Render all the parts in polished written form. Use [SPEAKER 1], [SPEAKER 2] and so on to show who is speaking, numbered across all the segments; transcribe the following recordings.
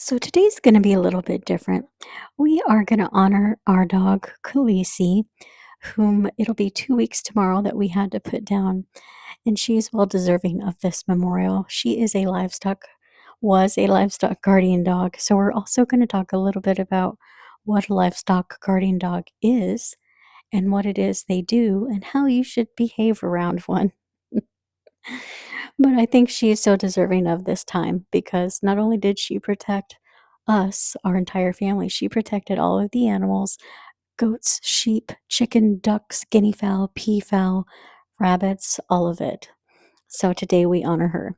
[SPEAKER 1] So today's going to be a little bit different. We are going to honor our dog, Khaleesi, whom it'll be 2 weeks tomorrow that we had to put down, and she is well deserving of this memorial. She is was a livestock guardian dog. So we're also going to talk a little bit about what a livestock guardian dog is and what it is they do and how you should behave around one. But I think she is so deserving of this time because not only did she protect us, our entire family, she protected all of the animals: goats, sheep, chicken, ducks, guinea fowl, peafowl, rabbits, all of it. So today we honor her.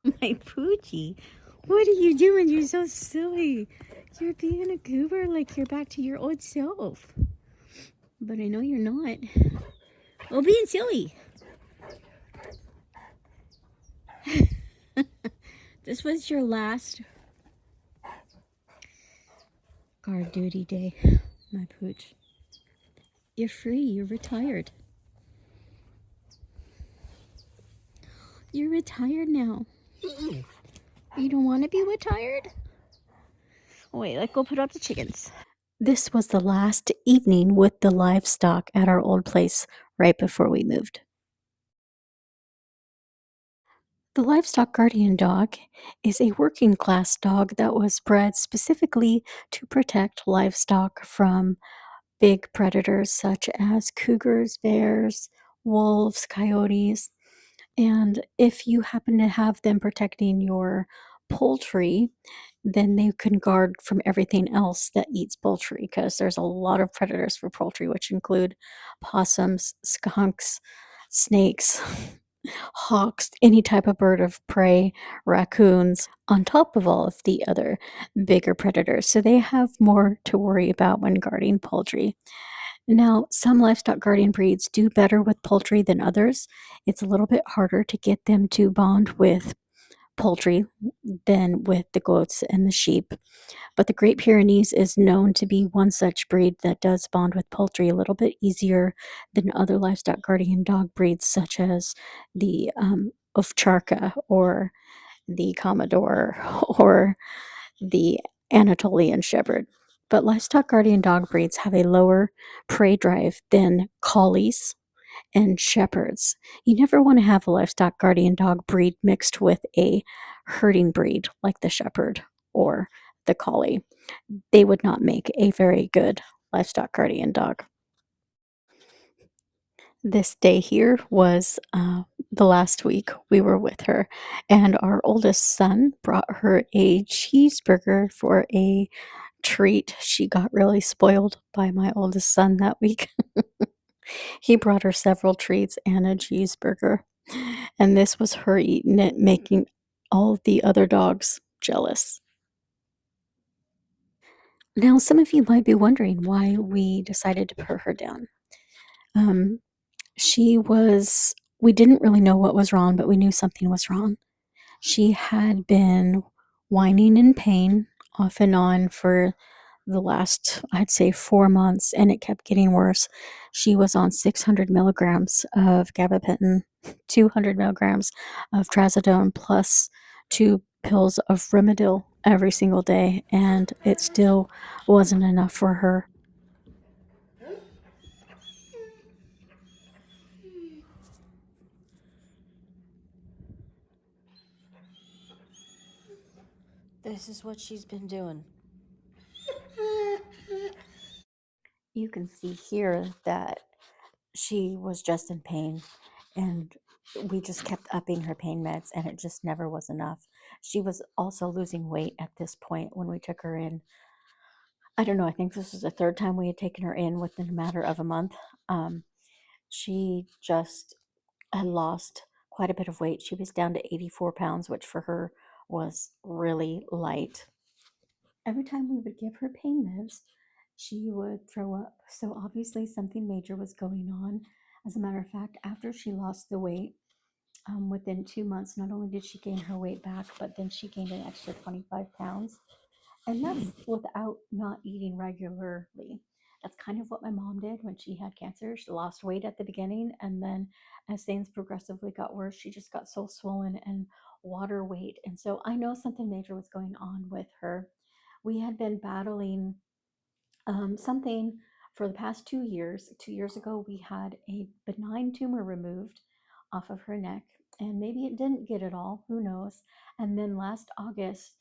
[SPEAKER 2] My Poochie, what are you doing? You're so silly. You're being a goober like you're back to your old self. But I know you're not. Well, being silly. This was your last guard duty day, my Pooch. You're free. You're retired. You're retired now. You don't want to be retired? Oh, wait, let's go put out the chickens.
[SPEAKER 1] This was the last evening with the livestock at our old place right before we moved. The Livestock Guardian Dog is a working class dog that was bred specifically to protect livestock from big predators such as cougars, bears, wolves, coyotes. And if you happen to have them protecting your poultry, then they can guard from everything else that eats poultry because there's a lot of predators for poultry, which include possums, skunks, snakes, hawks, any type of bird of prey, raccoons, on top of all of the other bigger predators. So they have more to worry about when guarding poultry. Now, some livestock guardian breeds do better with poultry than others. It's a little bit harder to get them to bond with poultry than with the goats and the sheep. But the Great Pyrenees is known to be one such breed that does bond with poultry a little bit easier than other livestock guardian dog breeds, such as the Ovcharka or the Commodore or the Anatolian Shepherd. But livestock guardian dog breeds have a lower prey drive than collies and shepherds. You never want to have a livestock guardian dog breed mixed with a herding breed like the shepherd or the collie. They would not make a very good livestock guardian dog. This day here was the last week we were with her, and our oldest son brought her a cheeseburger for a treat. She got really spoiled by my oldest son that week. He brought her several treats and a cheeseburger, and this was her eating it, making all the other dogs jealous. Now, some of you might be wondering why we decided to put her down. Um, she was, we didn't really know what was wrong, but we knew something was wrong. She had been whining in pain off and on for the last, I'd say, 4 months, and it kept getting worse. She was on 600 milligrams of gabapentin, 200 milligrams of trazodone, plus 2 pills of Rimadyl every single day, and it still wasn't enough for her.
[SPEAKER 2] This is what she's been doing.
[SPEAKER 1] You can see here that she was just in pain, and we just kept upping her pain meds, and it just never was enough. She was also losing weight at this point when we took her in. I don't know, I think this was the third time we had taken her in within a matter of a month. Um, she just had lost quite a bit of weight. She was down to 84 pounds, which for her was really light. Every time we would give her pain meds, she would throw up. So obviously something major was going on. As a matter of fact, after she lost the weight, within 2 months, not only did she gain her weight back, but then she gained an extra 25 pounds. And that's without not eating regularly. That's kind of what my mom did when she had cancer. She lost weight at the beginning, and then as things progressively got worse, she just got so swollen and water weight. And so I know something major was going on with her. We had been battling something for the past 2 years. 2 years ago, we had a benign tumor removed off of her neck, and maybe it didn't get it all, who knows. And then last August,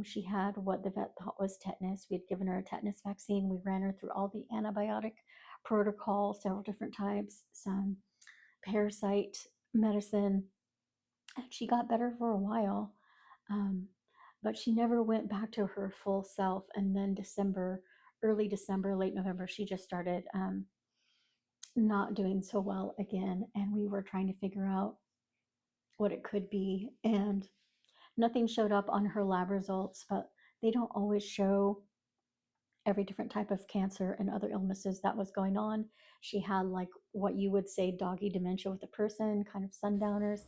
[SPEAKER 1] she had what the vet thought was tetanus. We had given her a tetanus vaccine. We ran her through all the antibiotic protocol, several different types, some parasite medicine, and she got better for a while. Um, but she never went back to her full self. And then December, early December, late November, she just started not doing so well again. And we were trying to figure out what it could be. And nothing showed up on her lab results, but they don't always show every different type of cancer and other illnesses that was going on. She had like what you would say doggy dementia with a person, kind of sundowners,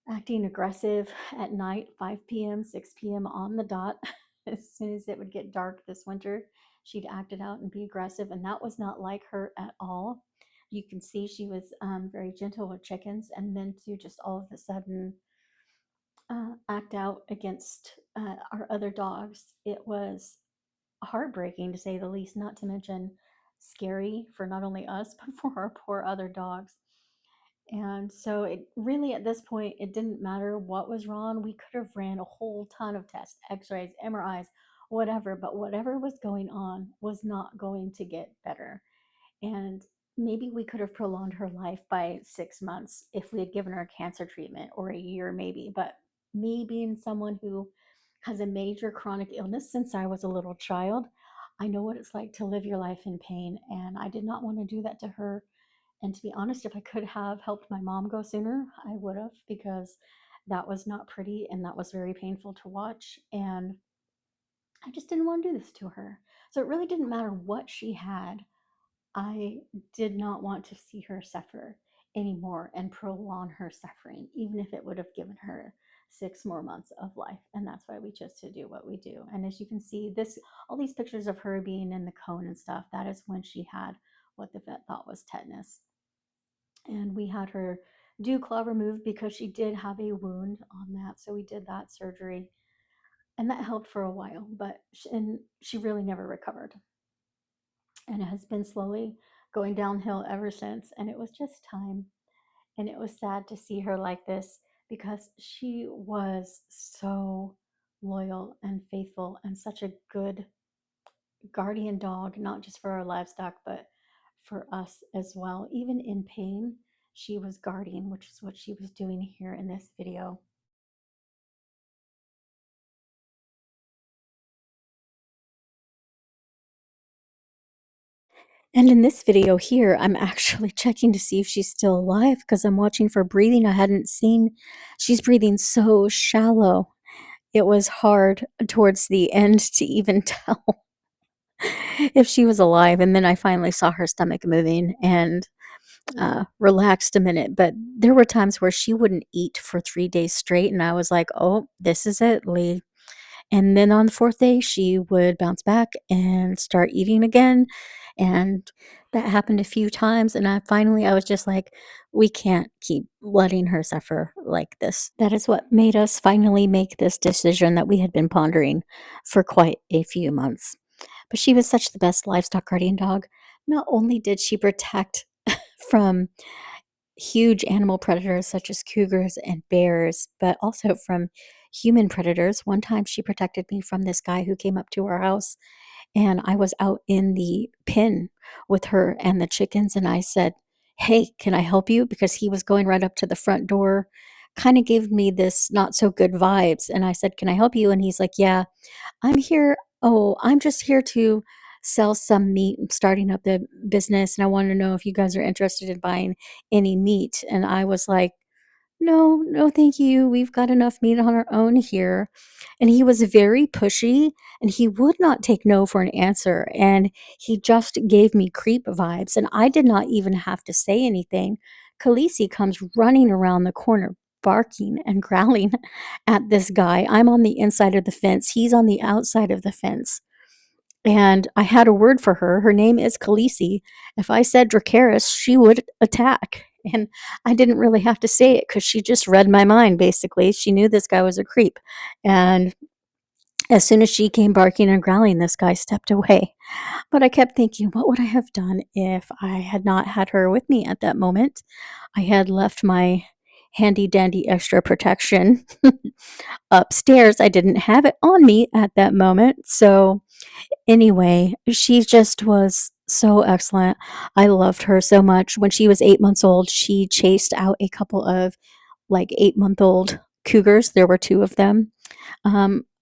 [SPEAKER 1] acting aggressive at night, 5 p.m., 6 p.m. on the dot. As soon as it would get dark this winter, she'd act it out and be aggressive. And that was not like her at all. You can see she was very gentle with chickens, and then to just all of a sudden act out against our other dogs. It was heartbreaking to say the least, not to mention scary for not only us, but for our poor other dogs. And so it really, at this point, it didn't matter what was wrong. We could have ran a whole ton of tests, x-rays, MRIs, whatever, but whatever was going on was not going to get better. And maybe we could have prolonged her life by 6 months if we had given her cancer treatment, or a year maybe. But me being someone who has a major chronic illness since I was a little child, I know what it's like to live your life in pain. And I did not want to do that to her. And to be honest, if I could have helped my mom go sooner, I would have, because that was not pretty and that was very painful to watch. And I just didn't want to do this to her. So it really didn't matter what she had. I did not want to see her suffer anymore and prolong her suffering, even if it would have given her 6 more months of life. And that's why we chose to do what we do. And as you can see, this all these pictures of her being in the cone and stuff, that is when she had what the vet thought was tetanus. And we had her do claw removed because she did have a wound on that. So we did that surgery, and that helped for a while, but she really never recovered, and it has been slowly going downhill ever since. And it was just time. And it was sad to see her like this, because she was so loyal and faithful and such a good guardian dog, not just for our livestock, but for us as well. Even in pain, she was guarding, which is what she was doing here in this video. And in this video here, I'm actually checking to see if she's still alive, because I'm watching for breathing. I hadn't seen, she's breathing so shallow. It was hard towards the end to even tell if she was alive. And then I finally saw her stomach moving and relaxed a minute. But there were times where she wouldn't eat for 3 days straight. And I was like, oh, this is it, Lee. And then on the fourth day, she would bounce back and start eating again. And that happened a few times. And I was just like, we can't keep letting her suffer like this. That is what made us finally make this decision that we had been pondering for quite a few months. But she was such the best livestock guardian dog. Not only did she protect from huge animal predators such as cougars and bears, but also from human predators. One time she protected me from this guy who came up to our house, and I was out in the pen with her and the chickens, and I said, "Hey, can I help you?" Because he was going right up to the front door. Kind of gave me this not so good vibes. And I said, "Can I help you?" And he's like, "Yeah, I'm here. Oh, I'm just here to sell some meat. I'm starting up the business, and I want to know if you guys are interested in buying any meat." And I was like, "No, no, thank you. We've got enough meat on our own here." And he was very pushy, and he would not take no for an answer. And he just gave me creep vibes. And I did not even have to say anything. Khaleesi comes running around the corner, barking and growling at this guy. I'm on the inside of the fence, he's on the outside of the fence. And I had a word for her. Her name is Khaleesi. If I said Dracaris, she would attack. And I didn't really have to say it because she just read my mind, basically. She knew this guy was a creep. And as soon as she came barking and growling, this guy stepped away. But I kept thinking, what would I have done if I had not had her with me at that moment? I had left my handy dandy extra protection upstairs. I didn't have it on me at that moment. So, anyway, she just was so excellent. I loved her so much. When she was 8 months old, she chased out a couple of like 8 month old cougars. There were two of them.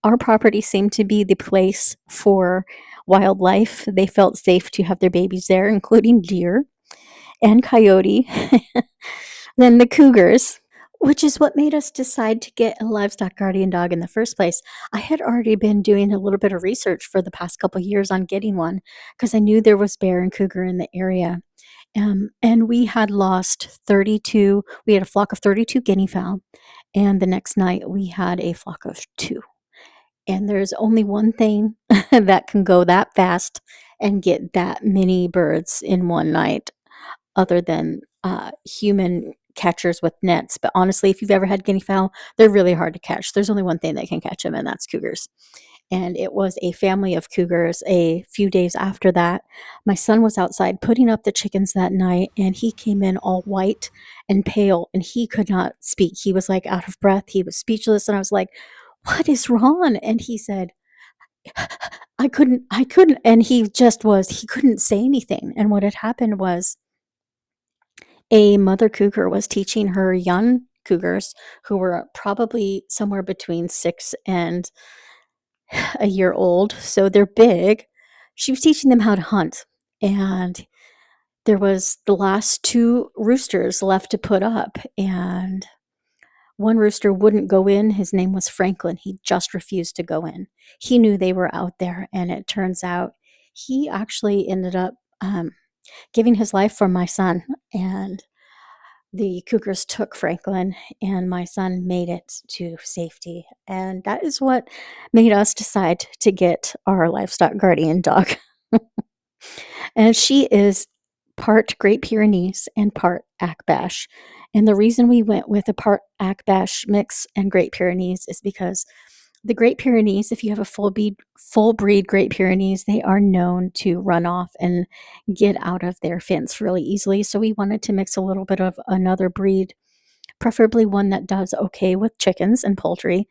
[SPEAKER 1] Our property seemed to be the place for wildlife. They felt safe to have their babies there, including deer and coyote, then the cougars, which is what made us decide to get a livestock guardian dog in the first place. I had already been doing a little bit of research for the past couple years on getting one because I knew there was bear and cougar in the area. And we had lost 32, we had a flock of 32 guinea fowl. And the next night we had a flock of two. And there's only one thing that can go that fast and get that many birds in one night other than human catchers with nets. But honestly, if you've ever had guinea fowl, they're really hard to catch. There's only one thing that can catch them, and that's cougars. And it was a family of cougars. A few days after that, my son was outside putting up the chickens that night, and he came in all white and pale, and he could not speak. He was like out of breath. He was speechless. And I was like, "What is wrong?" And he said, I couldn't. And he couldn't say anything. And what had happened was a mother cougar was teaching her young cougars, who were probably somewhere between 6 and a year old, so they're big. She was teaching them how to hunt, and there was the last 2 roosters left to put up, and one rooster wouldn't go in. His name was Franklin. He just refused to go in. He knew they were out there, and it turns out he actually ended up, giving his life for my son, and the cougars took Franklin, and my son made it to safety. And that is what made us decide to get our livestock guardian dog. And she is part Great Pyrenees and part Akbash. And the reason we went with a part Akbash mix and Great Pyrenees is because the Great Pyrenees, if you have a full breed Great Pyrenees, they are known to run off and get out of their fence really easily. So we wanted to mix a little bit of another breed, preferably one that does okay with chickens and poultry,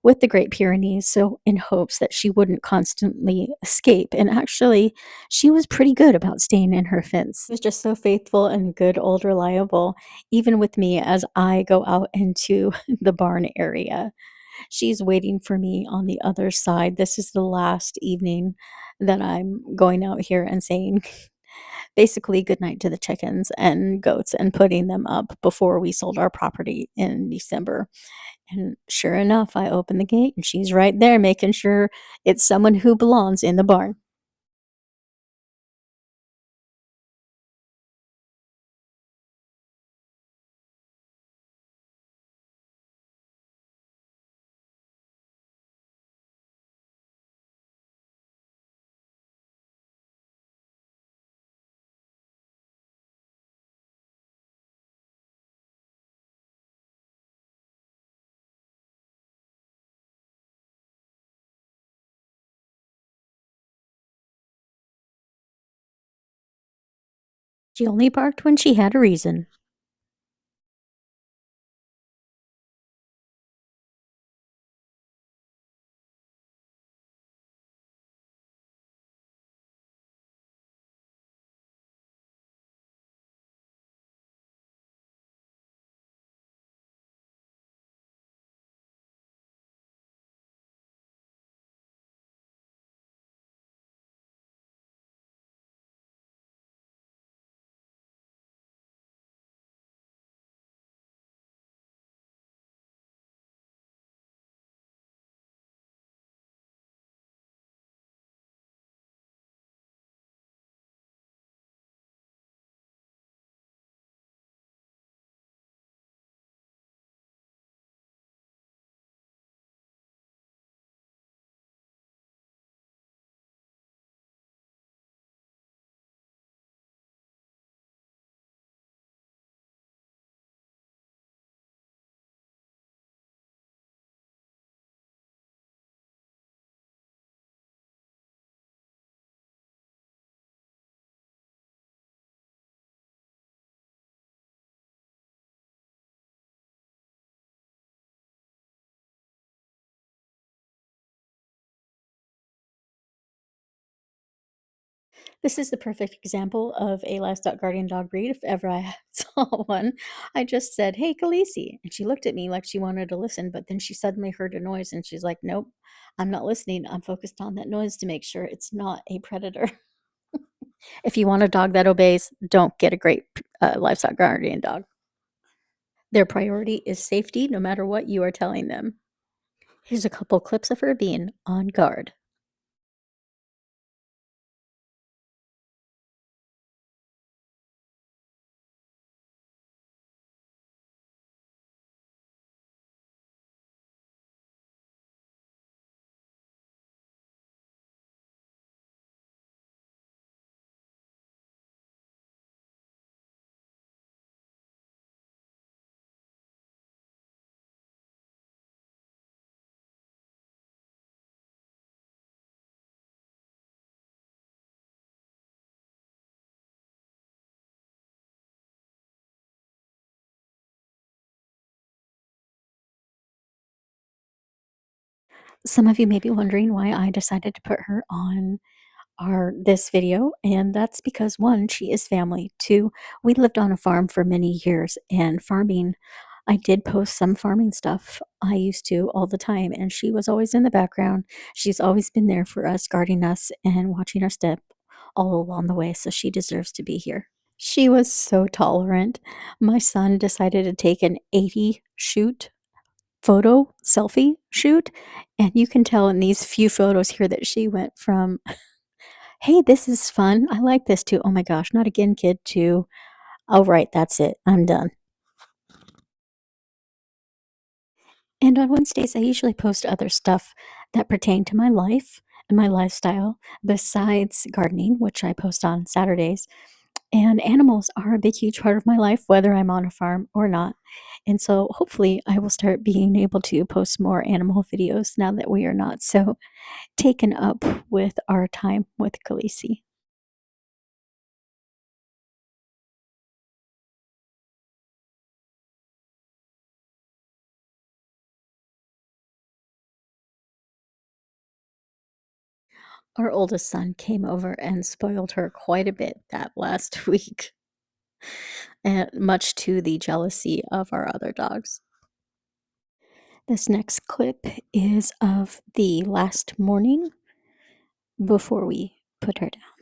[SPEAKER 1] with the Great Pyrenees, so in hopes that she wouldn't constantly escape. And actually, she was pretty good about staying in her fence. She was just so faithful and good, old, reliable, even with me as I go out into the barn area. She's waiting for me on the other side. This is the last evening that I'm going out here and saying basically goodnight to the chickens and goats and putting them up before we sold our property in December. And sure enough, I open the gate and she's right there making sure it's someone who belongs in the barn. She only barked when she had a reason. This is the perfect example of a livestock guardian dog breed if ever I saw one. I just said, "Hey, Khaleesi," and she looked at me like she wanted to listen, but then she suddenly heard a noise and she's like, "Nope, I'm not listening. I'm focused on that noise to make sure it's not a predator." If you want a dog that obeys, don't get a great livestock guardian dog. Their priority is safety no matter what you are telling them. Here's a couple clips of her being on guard. Some of you may be wondering why I decided to put her on our this video, and that's because 1, she is family. 2, we lived on a farm for many years, and farming I did post some farming stuff. I used to all the time, and she was always in the background. She's always been there for us, guarding us and watching our step all along the way, so she deserves to be here. She was so tolerant. My son decided to take an 80 shoot photo selfie shoot, and you can tell in these few photos here that she went from, "Hey, this is fun. I like this too. Oh my gosh, not again, kid," to, "Oh, right, that's it. I'm done." And on Wednesdays, I usually post other stuff that pertain to my life and my lifestyle besides gardening, which I post on Saturdays. And animals are a big, huge part of my life, whether I'm on a farm or not. And so hopefully I will start being able to post more animal videos now that we are not so taken up with our time with Khaleesi. Our oldest son came over and spoiled her quite a bit that last week, and much to the jealousy of our other dogs. This next clip is of the last morning before we put her down.